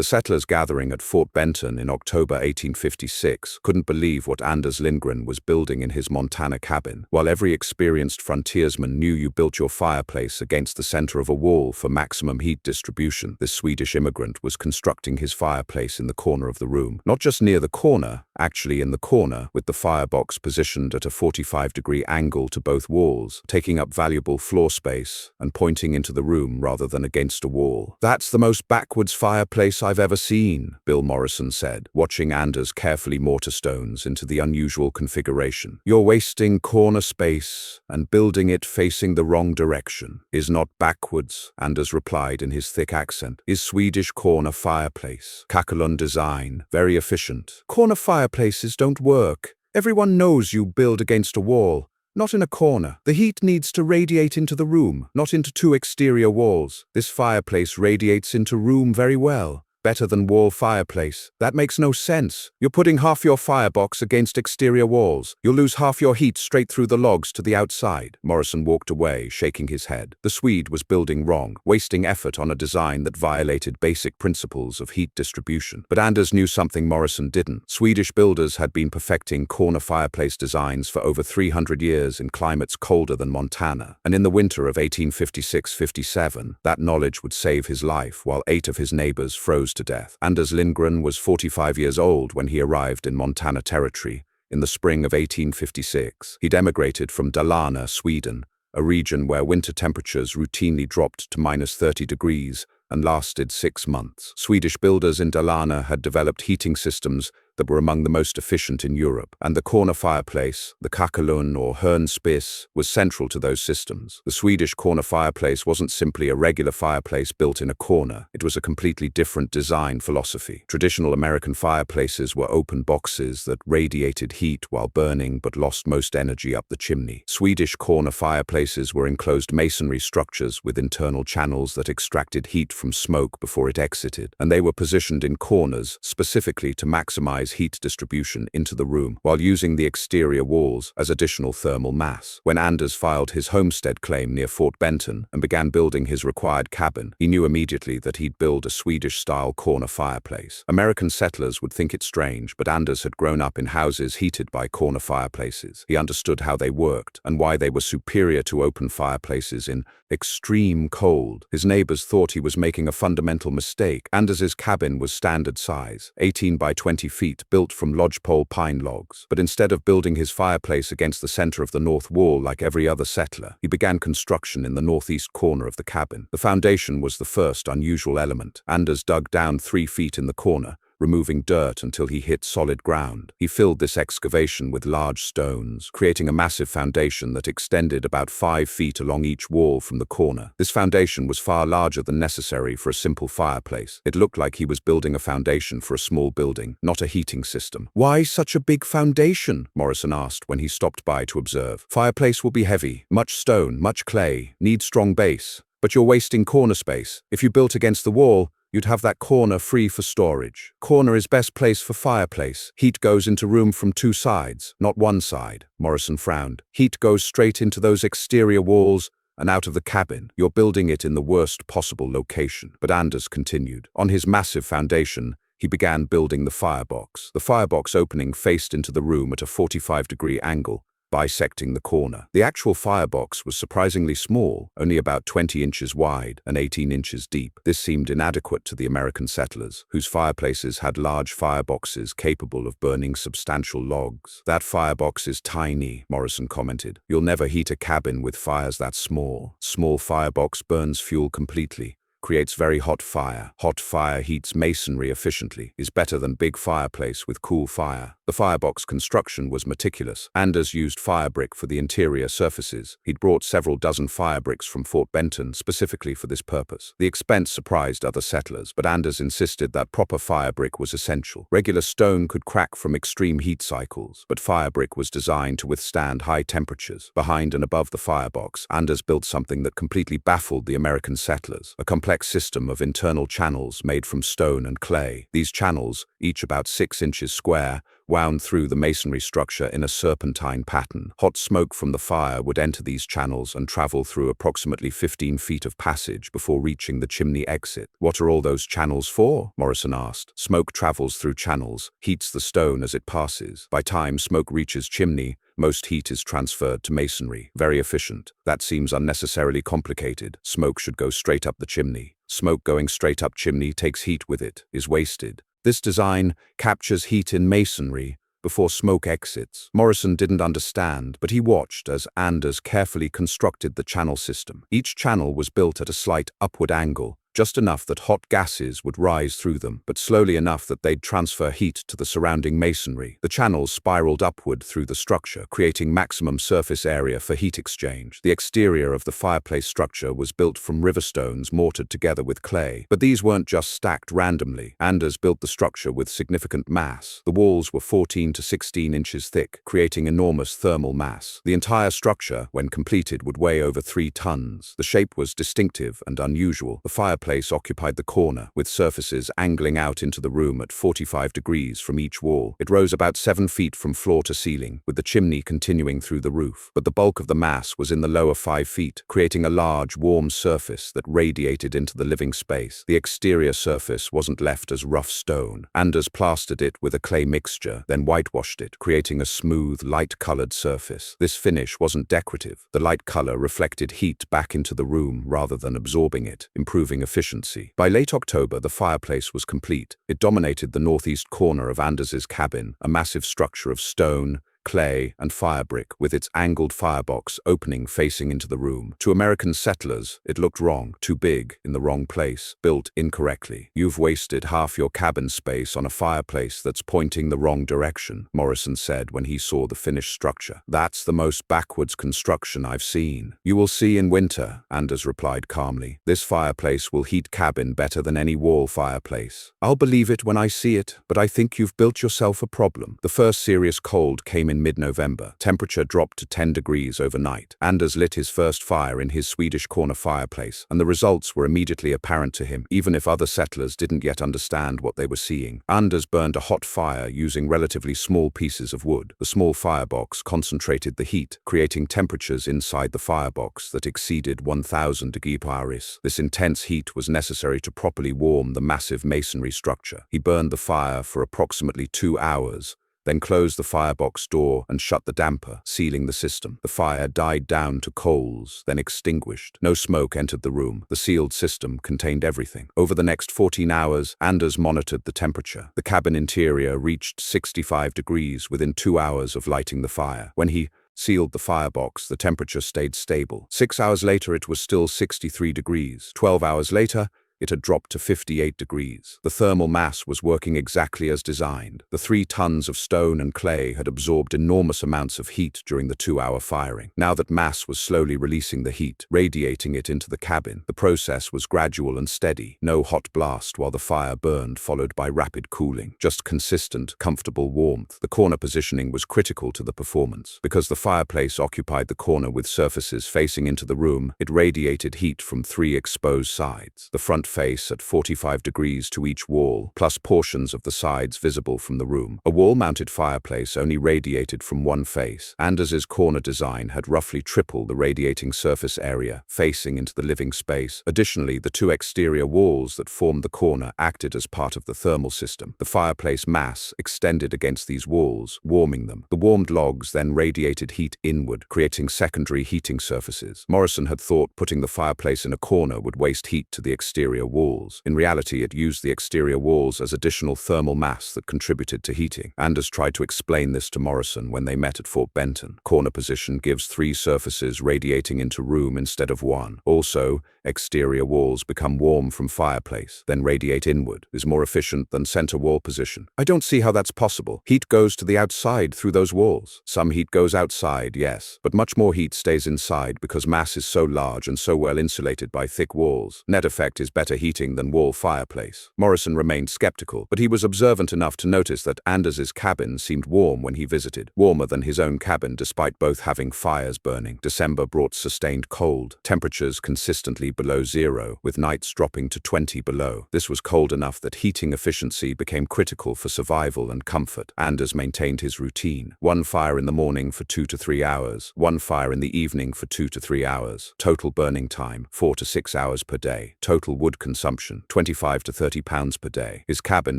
The settlers gathering at Fort Benton in October 1856 couldn't believe what Anders Lindgren was building in his Montana cabin. While every experienced frontiersman knew you built your fireplace against the center of a wall for maximum heat distribution, this Swedish immigrant was constructing his fireplace in the corner of the room. Not just near the corner, actually in the corner, with the firebox positioned at a 45-degree angle to both walls, taking up valuable floor space and pointing into the room rather than against a wall. "That's the most backwards fireplace I've ever seen," Bill Morrison said, watching Anders carefully mortar stones into the unusual configuration. "You're wasting corner space and building it facing the wrong direction." "Is not backwards," Anders replied in his thick accent. "Is Swedish corner fireplace. Kakelund design, very efficient. Corner fireplaces don't work. Everyone knows you build against a wall, not in a corner. The heat needs to radiate into the room, not into two exterior walls. This fireplace radiates into room very well. Better than wall fireplace. That makes no sense. You're putting half your firebox against exterior walls. You'll lose half your heat straight through the logs to the outside." Morrison walked away, shaking his head. The Swede was building wrong, wasting effort on a design that violated basic principles of heat distribution. But Anders knew something Morrison didn't. Swedish builders had been perfecting corner fireplace designs for over 300 years in climates colder than Montana. And in the winter of 1856-57, that knowledge would save his life while 8 of his neighbors froze to death. Anders Lindgren was 45 years old when he arrived in Montana Territory in the spring of 1856. He'd emigrated from Dalarna, Sweden, a region where winter temperatures routinely dropped to -30 degrees and lasted 6 months. Swedish builders in Dalarna had developed heating systems that were among the most efficient in Europe, and the corner fireplace, the kakelun or hörnspis, was central to those systems. The Swedish corner fireplace wasn't simply a regular fireplace built in a corner. It was a completely different design philosophy. Traditional American fireplaces were open boxes that radiated heat while burning but lost most energy up the chimney. Swedish corner fireplaces were enclosed masonry structures with internal channels that extracted heat from smoke before it exited, and they were positioned in corners specifically to maximize heat distribution into the room while using the exterior walls as additional thermal mass. When Anders filed his homestead claim near Fort Benton and began building his required cabin, he knew immediately that he'd build a Swedish-style corner fireplace. American settlers would think it strange, but Anders had grown up in houses heated by corner fireplaces. He understood how they worked and why they were superior to open fireplaces in extreme cold. His neighbors thought he was making a fundamental mistake. Anders's cabin was standard size, 18 by 20 feet, built from lodgepole pine logs. But instead of building his fireplace against the center of the north wall like every other settler, he began construction in the northeast corner of the cabin. The foundation was the first unusual element. Anders dug down 3 feet in the corner, removing dirt until he hit solid ground. He filled this excavation with large stones, creating a massive foundation that extended about 5 feet along each wall from the corner. This foundation was far larger than necessary for a simple fireplace. It looked like he was building a foundation for a small building, not a heating system. "Why such a big foundation?" Morrison asked when he stopped by to observe. "Fireplace will be heavy, much stone, much clay, need strong base. But you're wasting corner space. If you built against the wall, you'd have that corner free for storage. Corner is best place for fireplace. Heat goes into room from 2 sides, not 1 side." Morrison frowned. "Heat goes straight into those exterior walls and out of the cabin. You're building it in the worst possible location." But Anders continued. On his massive foundation, he began building the firebox. The firebox opening faced into the room at a 45-degree angle, bisecting the corner. The actual firebox was surprisingly small, only about 20 inches wide and 18 inches deep. This seemed inadequate to the American settlers, whose fireplaces had large fireboxes capable of burning substantial logs. "That firebox is tiny," Morrison commented. "You'll never heat a cabin with fires that small. Small firebox burns fuel completely, creates very hot fire. Hot fire heats masonry efficiently, is better than big fireplace with cool fire." The firebox construction was meticulous. Anders used fire brick for the interior surfaces. He'd brought several dozen fire bricks from Fort Benton specifically for this purpose. The expense surprised other settlers, but Anders insisted that proper fire brick was essential. Regular stone could crack from extreme heat cycles, but fire brick was designed to withstand high temperatures. Behind and above the firebox, Anders built something that completely baffled the American settlers, a complex system of internal channels made from stone and clay. These channels, each about 6 inches square, wound through the masonry structure in a serpentine pattern. Hot smoke from the fire would enter these channels and travel through approximately 15 feet of passage before reaching the chimney exit. "What are all those channels for?" Morrison asked. "Smoke travels through channels, heats the stone as it passes. By time smoke reaches chimney, most heat is transferred to masonry. Very efficient. That seems unnecessarily complicated. Smoke should go straight up the chimney. Smoke going straight up chimney takes heat with it, is wasted. This design captures heat in masonry before smoke exits." Morrison didn't understand, but he watched as Anders carefully constructed the channel system. Each channel was built at a slight upward angle, just enough that hot gases would rise through them, but slowly enough that they'd transfer heat to the surrounding masonry. The channels spiraled upward through the structure, creating maximum surface area for heat exchange. The exterior of the fireplace structure was built from river stones mortared together with clay. But these weren't just stacked randomly. Anders built the structure with significant mass. The walls were 14 to 16 inches thick, creating enormous thermal mass. The entire structure, when completed, would weigh over 3 tons. The shape was distinctive and unusual. The fireplace occupied the corner, with surfaces angling out into the room at 45 degrees from each wall. It rose about 7 feet from floor to ceiling, with the chimney continuing through the roof. But the bulk of the mass was in the lower 5 feet, creating a large, warm surface that radiated into the living space. The exterior surface wasn't left as rough stone. Anders plastered it with a clay mixture, then whitewashed it, creating a smooth, light-colored surface. This finish wasn't decorative. The light color reflected heat back into the room rather than absorbing it, improving efficiency. By late October, the fireplace was complete. It dominated the northeast corner of Anders's cabin, a massive structure of stone, clay, and fire brick, with its angled firebox opening facing into the room. To American settlers, it looked wrong, too big, in the wrong place, built incorrectly. "You've wasted half your cabin space on a fireplace that's pointing the wrong direction," Morrison said when he saw the finished structure. "That's the most backwards construction I've seen." "You will see in winter," Anders replied calmly. "This fireplace will heat cabin better than any wall fireplace." "I'll believe it when I see it, but I think you've built yourself a problem." The first serious cold came in mid-November. Temperature dropped to 10 degrees overnight. Anders lit his first fire in his Swedish corner fireplace, and the results were immediately apparent to him, even if other settlers didn't yet understand what they were seeing. Anders burned a hot fire using relatively small pieces of wood. The small firebox concentrated the heat, creating temperatures inside the firebox that exceeded 1,000 degrees. This intense heat was necessary to properly warm the massive masonry structure. He burned the fire for approximately 2 hours, then closed the firebox door and shut the damper, sealing the system. The fire died down to coals, then extinguished. No smoke entered the room. The sealed system contained everything. Over the next 14 hours, Anders monitored the temperature. The cabin interior reached 65 degrees within 2 hours of lighting the fire. When he sealed the firebox, the temperature stayed stable. 6 hours later, it was still 63 degrees. 12 hours later, it had dropped to 58 degrees. The thermal mass was working exactly as designed. The 3 tons of stone and clay had absorbed enormous amounts of heat during the 2-hour firing. Now that mass was slowly releasing the heat, radiating it into the cabin. The process was gradual and steady. No hot blast while the fire burned, followed by rapid cooling. Just consistent, comfortable warmth. The corner positioning was critical to the performance. Because the fireplace occupied the corner with surfaces facing into the room, it radiated heat from 3 exposed sides. The front face at 45 degrees to each wall, plus portions of the sides visible from the room. A wall-mounted fireplace only radiated from one face. Anders's corner design had roughly triple the radiating surface area facing into the living space. Additionally, the 2 exterior walls that formed the corner acted as part of the thermal system. The fireplace mass extended against these walls, warming them. The warmed logs then radiated heat inward, creating secondary heating surfaces. Morrison had thought putting the fireplace in a corner would waste heat to the exterior walls. In reality, it used the exterior walls as additional thermal mass that contributed to heating. Anders tried to explain this to Morrison when they met at Fort Benton. Corner position gives 3 surfaces radiating into room instead of 1. Also, exterior walls become warm from fireplace, then radiate inward. Is more efficient than center wall position. "I don't see how that's possible. Heat goes to the outside through those walls." "Some heat goes outside, yes, but much more heat stays inside because mass is so large and so well insulated by thick walls. Net effect is better better heating than wall fireplace. Morrison remained skeptical, but he was observant enough to notice that Anders's cabin seemed warm when he visited, warmer than his own cabin despite both having fires burning. December brought sustained cold, temperatures consistently below zero, with nights dropping to 20 below. This was cold enough that heating efficiency became critical for survival and comfort. Anders maintained his routine: one fire in the morning for 2 to 3 hours, one fire in the evening for 2 to 3 hours. Total burning time, 4 to 6 hours per day. Total wood consumption, 25 to 30 pounds per day. His cabin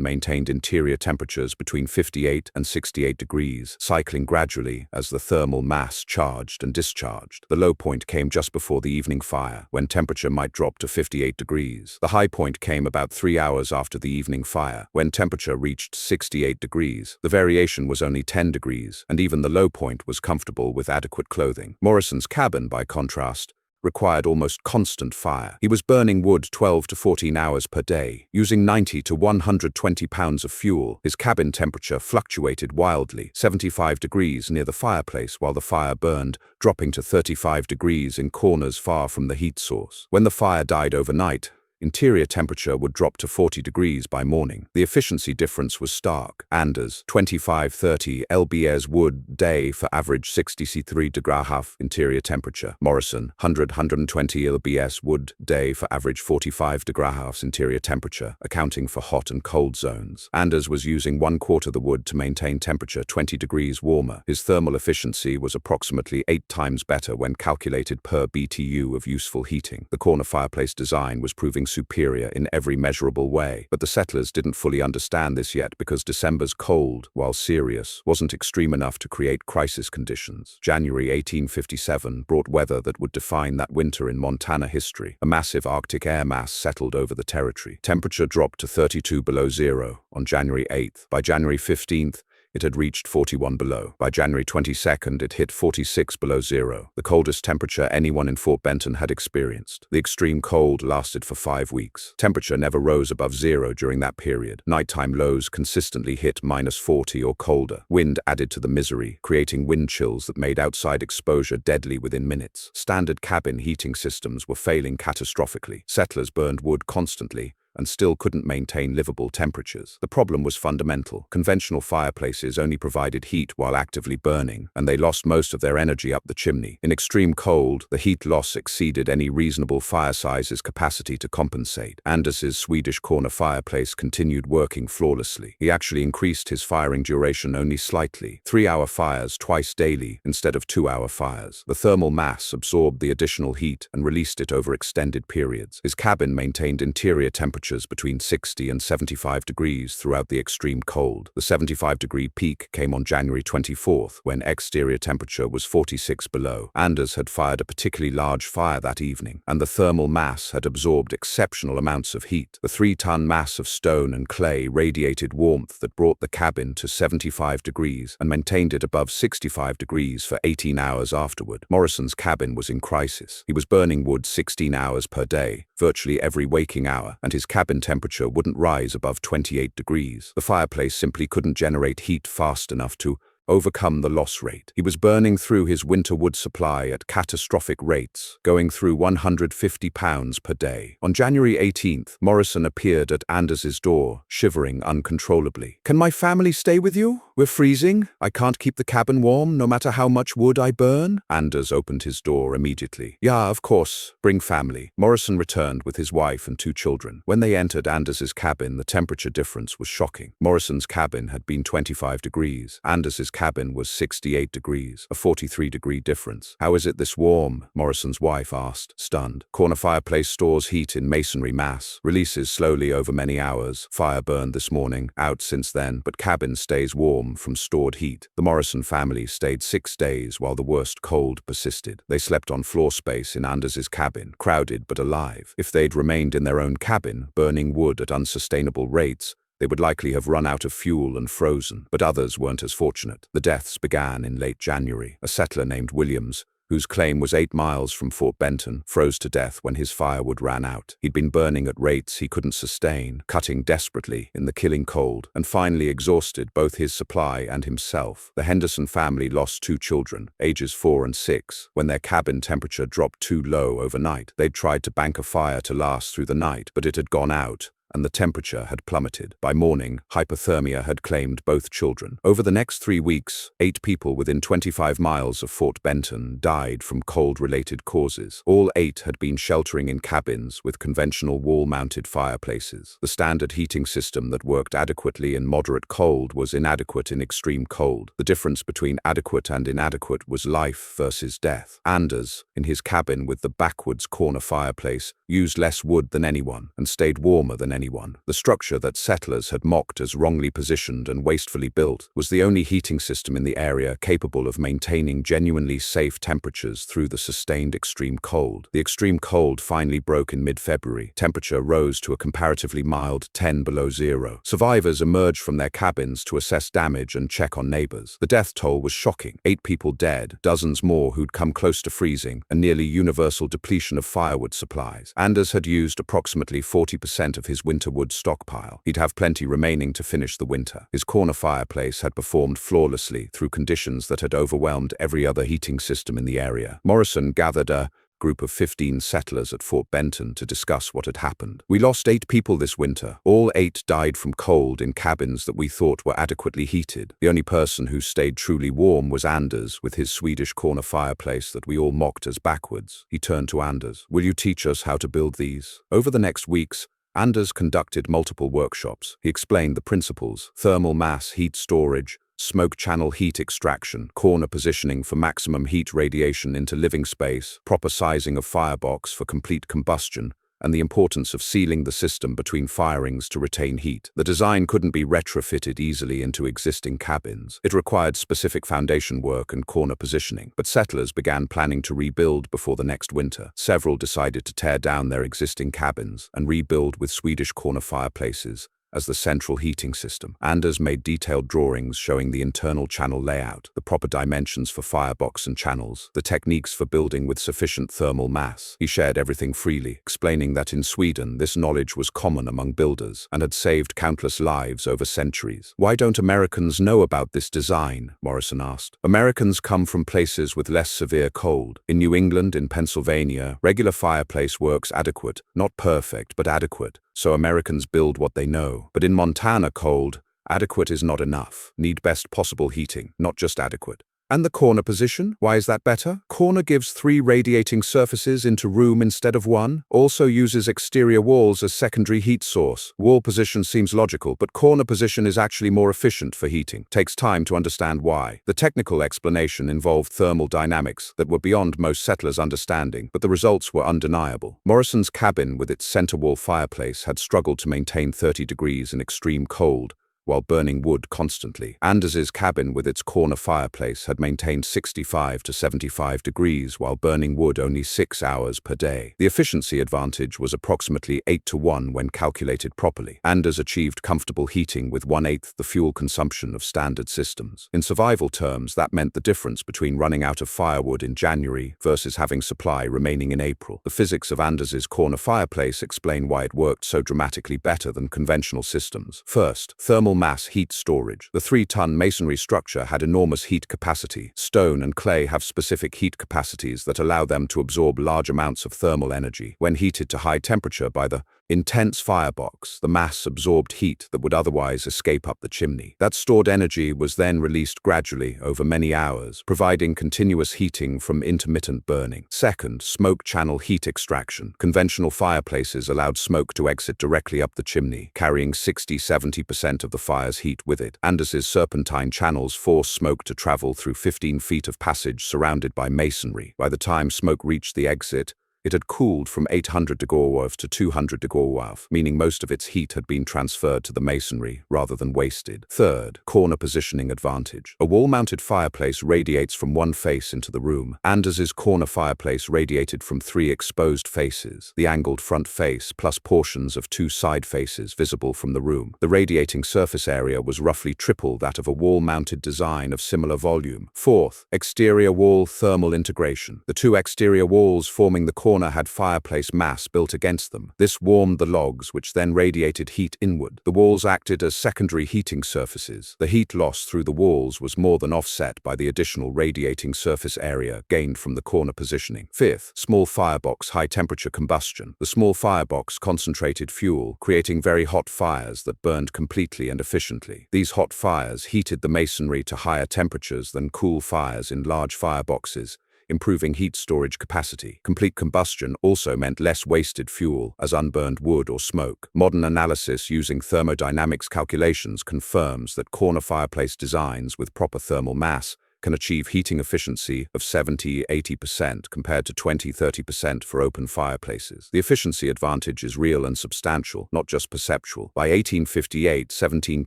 maintained interior temperatures between 58 and 68 degrees, cycling gradually as the thermal mass charged and discharged. The low point came just before the evening fire, when temperature might drop to 58 degrees. The high point came about 3 hours after the evening fire, when temperature reached 68 degrees. The variation was only 10 degrees, and even the low point was comfortable with adequate clothing. Morrison's cabin, by contrast, required almost constant fire. He was burning wood 12 to 14 hours per day, using 90 to 120 pounds of fuel. His cabin temperature fluctuated wildly: 75 degrees near the fireplace while the fire burned, dropping to 35 degrees in corners far from the heat source. When the fire died overnight, interior temperature would drop to 40 degrees by morning. The efficiency difference was stark. Anders, 25-30 lbs wood day for average 63 degrees interior temperature. Morrison, 100-120 lbs wood day for average 45 degrees interior temperature, accounting for hot and cold zones. Anders was using 1/4 the wood to maintain temperature 20 degrees warmer. His thermal efficiency was approximately 8 times better when calculated per BTU of useful heating. The corner fireplace design was proving superior in every measurable way, but the settlers didn't fully understand this yet because December's cold, while serious, wasn't extreme enough to create crisis conditions. January 1857 brought weather that would define that winter in Montana history. A massive Arctic air mass settled over the territory. Temperature dropped to 32 below zero on January 8th. By January 15th, it had reached 41 below. By January 22nd, it hit 46 below zero, the coldest temperature anyone in Fort Benton had experienced. The extreme cold lasted for 5 weeks. Temperature never rose above zero during that period. Nighttime lows consistently hit -40 or colder. Wind added to the misery, creating wind chills that made outside exposure deadly within minutes. Standard cabin heating systems were failing catastrophically. Settlers burned wood constantly and still couldn't maintain livable temperatures. The problem was fundamental. Conventional fireplaces only provided heat while actively burning, and they lost most of their energy up the chimney. In extreme cold, the heat loss exceeded any reasonable fire size's capacity to compensate. Anders's Swedish corner fireplace continued working flawlessly. He actually increased his firing duration only slightly: 3-hour fires twice daily instead of 2-hour fires. The thermal mass absorbed the additional heat and released it over extended periods. His cabin maintained interior temperatures between 60 and 75 degrees throughout the extreme cold. The 75-degree peak came on January 24th, when exterior temperature was 46 below. Anders had fired a particularly large fire that evening, and the thermal mass had absorbed exceptional amounts of heat. The 3-ton mass of stone and clay radiated warmth that brought the cabin to 75 degrees and maintained it above 65 degrees for 18 hours afterward. Morrison's cabin was in crisis. He was burning wood 16 hours per day, virtually every waking hour, and his cabin temperature wouldn't rise above 28 degrees. The fireplace simply couldn't generate heat fast enough to overcome the loss rate. He was burning through his winter wood supply at catastrophic rates, going through 150 pounds per day. On January 18th, Morrison appeared at Anders's door, shivering uncontrollably. "Can my family stay with you? We're freezing. I can't keep the cabin warm no matter how much wood I burn." Anders opened his door immediately. "Yeah, of course. Bring family." Morrison returned with his wife and 2 children. When they entered Anders's cabin, the temperature difference was shocking. Morrison's cabin had been 25 degrees. Anders's cabin was 68 degrees, a 43-degree difference. "How is it this warm?" Morrison's wife asked, stunned. "Corner fireplace stores heat in masonry mass, releases slowly over many hours. Fire burned this morning, out since then, but cabin stays warm from stored heat." The Morrison family stayed 6 days while the worst cold persisted. They slept on floor space in Anders's cabin, crowded but alive. If they'd remained in their own cabin, burning wood at unsustainable rates, they would likely have run out of fuel and frozen. But others weren't as fortunate. The deaths began in late January. A settler named Williams, whose claim was 8 miles from Fort Benton, froze to death when his firewood ran out. He'd been burning at rates he couldn't sustain, cutting desperately in the killing cold, and finally exhausted both his supply and himself. The Henderson family lost 2 children, ages 4 and 6, when their cabin temperature dropped too low overnight. They'd tried to bank a fire to last through the night, but it had gone out, and the temperature had plummeted. By morning, hypothermia had claimed both children. Over the next 3 weeks, 8 people within 25 miles of Fort Benton died from cold-related causes. All 8 had been sheltering in cabins with conventional wall-mounted fireplaces. The standard heating system that worked adequately in moderate cold was inadequate in extreme cold. The difference between adequate and inadequate was life versus death. Anders, in his cabin with the backwards corner fireplace, used less wood than anyone and stayed warmer than anyone. The structure that settlers had mocked as wrongly positioned and wastefully built was the only heating system in the area capable of maintaining genuinely safe temperatures through the sustained extreme cold. The extreme cold finally broke in mid-February. Temperature rose to a comparatively mild 10 below zero. Survivors emerged from their cabins to assess damage and check on neighbors. The death toll was shocking. 8 people dead, dozens more who'd come close to freezing, and nearly universal depletion of firewood supplies. Anders had used approximately 40% of his winter wood stockpile. He'd have plenty remaining to finish the winter. His corner fireplace had performed flawlessly through conditions that had overwhelmed every other heating system in the area. Morrison gathered a group of 15 settlers at Fort Benton to discuss what had happened. "We lost 8 people this winter. All 8 died from cold in cabins that we thought were adequately heated. The only person who stayed truly warm was Anders with his Swedish corner fireplace that we all mocked as backwards." He turned to Anders. "Will you teach us how to build these?" Over the next weeks, Anders conducted multiple workshops. He explained the principles: thermal mass heat storage, smoke channel heat extraction, corner positioning for maximum heat radiation into living space, proper sizing of firebox for complete combustion, and the importance of sealing the system between firings to retain heat. The design couldn't be retrofitted easily into existing cabins. It required specific foundation work and corner positioning, but settlers began planning to rebuild before the next winter. Several decided to tear down their existing cabins and rebuild with Swedish corner fireplaces as the central heating system. Anders made detailed drawings showing the internal channel layout, the proper dimensions for firebox and channels, the techniques for building with sufficient thermal mass. He shared everything freely, explaining that in Sweden this knowledge was common among builders and had saved countless lives over centuries. "Why don't Americans know about this design?" Morrison asked. "Americans come from places with less severe cold. In New England, in Pennsylvania, regular fireplace works adequate, not perfect, but adequate. So Americans build what they know. But in Montana cold, adequate is not enough. Need best possible heating, not just adequate." "And the corner position? Why is that better?" "Corner gives 3 radiating surfaces into room instead of 1. Also uses exterior walls as secondary heat source. Wall position seems logical, but corner position is actually more efficient for heating. Takes time to understand why." The technical explanation involved thermal dynamics that were beyond most settlers' understanding, but the results were undeniable. Morrison's cabin with its center wall fireplace had struggled to maintain 30 degrees in extreme cold, while burning wood constantly. Anders's cabin with its corner fireplace had maintained 65 to 75 degrees while burning wood only 6 hours per day. The efficiency advantage was approximately 8 to 1 when calculated properly. Anders achieved comfortable heating with 1/8 the fuel consumption of standard systems. In survival terms, that meant the difference between running out of firewood in January versus having supply remaining in April. The physics of Anders's corner fireplace explain why it worked so dramatically better than conventional systems. First, thermal mass heat storage. The 3-ton masonry structure had enormous heat capacity. Stone and clay have specific heat capacities that allow them to absorb large amounts of thermal energy. When heated to high temperature by the intense firebox, the mass absorbed heat that would otherwise escape up the chimney. That stored energy was then released gradually over many hours, providing continuous heating from intermittent burning. Second, smoke channel heat extraction. Conventional fireplaces allowed smoke to exit directly up the chimney, carrying 60–70% of the fire's heat with it. Anders's serpentine channels forced smoke to travel through 15 feet of passage surrounded by masonry. By the time smoke reached the exit, It had cooled from 800 degrees to 200 degrees, meaning most of its heat had been transferred to the masonry rather than wasted. Third, corner positioning advantage. A wall-mounted fireplace radiates from one face into the room. Anders's corner fireplace radiated from three exposed faces, the angled front face plus portions of two side faces visible from the room. The radiating surface area was roughly triple that of a wall-mounted design of similar volume. Fourth, exterior wall thermal integration. The two exterior walls forming the corner had fireplace mass built against them. This warmed the logs, which then radiated heat inward. The walls acted as secondary heating surfaces. The heat loss through the walls was more than offset by the additional radiating surface area gained from the corner positioning. Fifth, small firebox high-temperature combustion. The small firebox concentrated fuel, creating very hot fires that burned completely and efficiently. These hot fires heated the masonry to higher temperatures than cool fires in large fireboxes, improving heat storage capacity. Complete combustion also meant less wasted fuel as unburned wood or smoke. Modern analysis using thermodynamics calculations confirms that corner fireplace designs with proper thermal mass can achieve heating efficiency of 70–80% compared to 20–30% for open fireplaces. The efficiency advantage is real and substantial, not just perceptual. By 1858, 17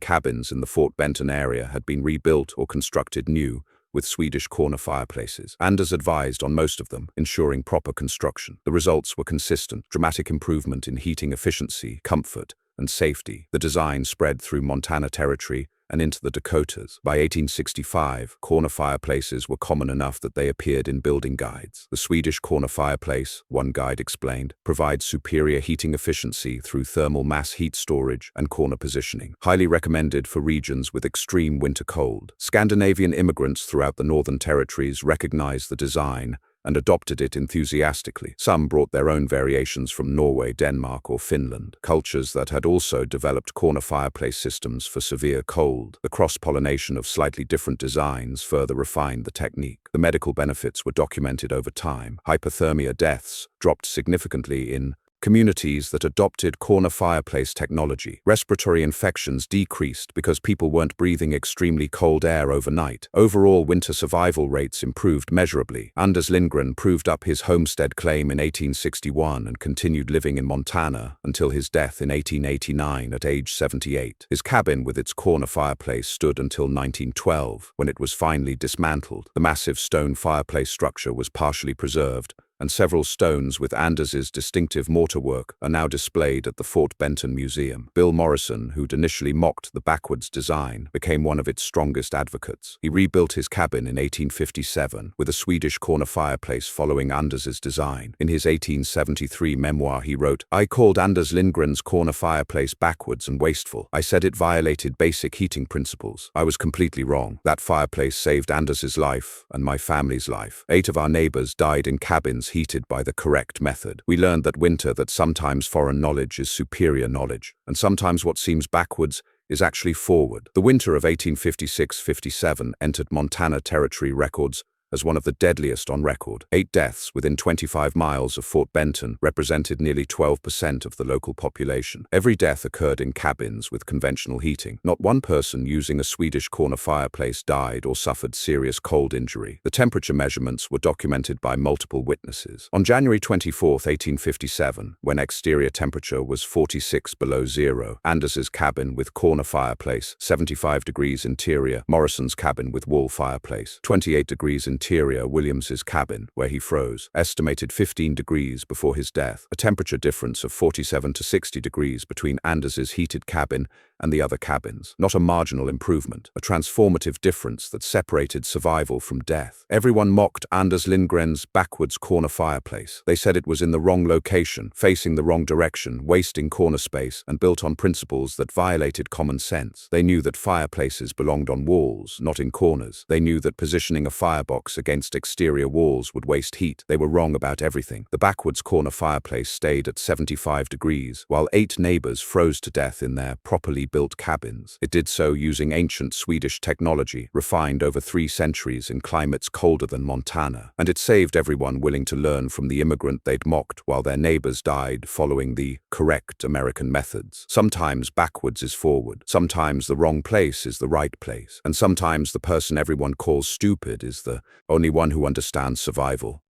cabins in the Fort Benton area had been rebuilt or constructed new with Swedish corner fireplaces. Anders advised on most of them, ensuring proper construction. The results were consistent: dramatic improvement in heating efficiency, comfort, and safety. The design spread through Montana Territory and into the Dakotas. By 1865, corner fireplaces were common enough that they appeared in building guides. The Swedish corner fireplace, one guide explained, provides superior heating efficiency through thermal mass heat storage and corner positioning. Highly recommended for regions with extreme winter cold. Scandinavian immigrants throughout the Northern Territories recognized the design and adopted it enthusiastically. Some brought their own variations from Norway, Denmark, or Finland, cultures that had also developed corner fireplace systems for severe cold. The cross-pollination of slightly different designs further refined the technique. The medical benefits were documented over time. Hypothermia deaths dropped significantly in communities that adopted corner fireplace technology. Respiratory infections decreased because people weren't breathing extremely cold air overnight. Overall, winter survival rates improved measurably. Anders Lindgren proved up his homestead claim in 1861 and continued living in Montana until his death in 1889 at age 78. His cabin with its corner fireplace stood until 1912, when it was finally dismantled. The massive stone fireplace structure was partially preserved, and several stones with Anders's distinctive mortar work are now displayed at the Fort Benton Museum. Bill Morrison, who'd initially mocked the backwards design, became one of its strongest advocates. He rebuilt his cabin in 1857 with a Swedish corner fireplace following Anders's design. In his 1873 memoir, he wrote, "I called Anders Lindgren's corner fireplace backwards and wasteful. I said it violated basic heating principles. I was completely wrong. That fireplace saved Anders's life and my family's life. 8 of our neighbors died in cabins heated by the correct method. We learned that sometimes foreign knowledge is superior knowledge, and sometimes what seems backwards is actually forward." The winter of 1856–57 entered Montana Territory records as one of the deadliest on record. 8 deaths within 25 miles of Fort Benton represented nearly 12% of the local population. Every death occurred in cabins with conventional heating. Not one person using a Swedish corner fireplace died or suffered serious cold injury. The temperature measurements were documented by multiple witnesses. On January 24, 1857, when exterior temperature was 46 below zero, Anders's cabin with corner fireplace, 75 degrees interior, Morrison's cabin with wall fireplace, 28 degrees interior, Williams's cabin, where he froze, estimated 15 degrees before his death. A temperature difference of 47 to 60 degrees between Anders's heated cabin and the other cabins. Not a marginal improvement, a transformative difference that separated survival from death. Everyone mocked Anders Lindgren's backwards corner fireplace. They said it was in the wrong location, facing the wrong direction, wasting corner space, and built on principles that violated common sense. They knew that fireplaces belonged on walls, not in corners. They knew that positioning a firebox against exterior walls would waste heat. They were wrong about everything. The backwards corner fireplace stayed at 75 degrees, while 8 neighbors froze to death in their properly built cabins. It did so using ancient Swedish technology, refined over 3 centuries in climates colder than Montana. And it saved everyone willing to learn from the immigrant they'd mocked while their neighbors died following the correct American methods. Sometimes backwards is forward. Sometimes the wrong place is the right place. And sometimes the person everyone calls stupid is the only one who understands survival.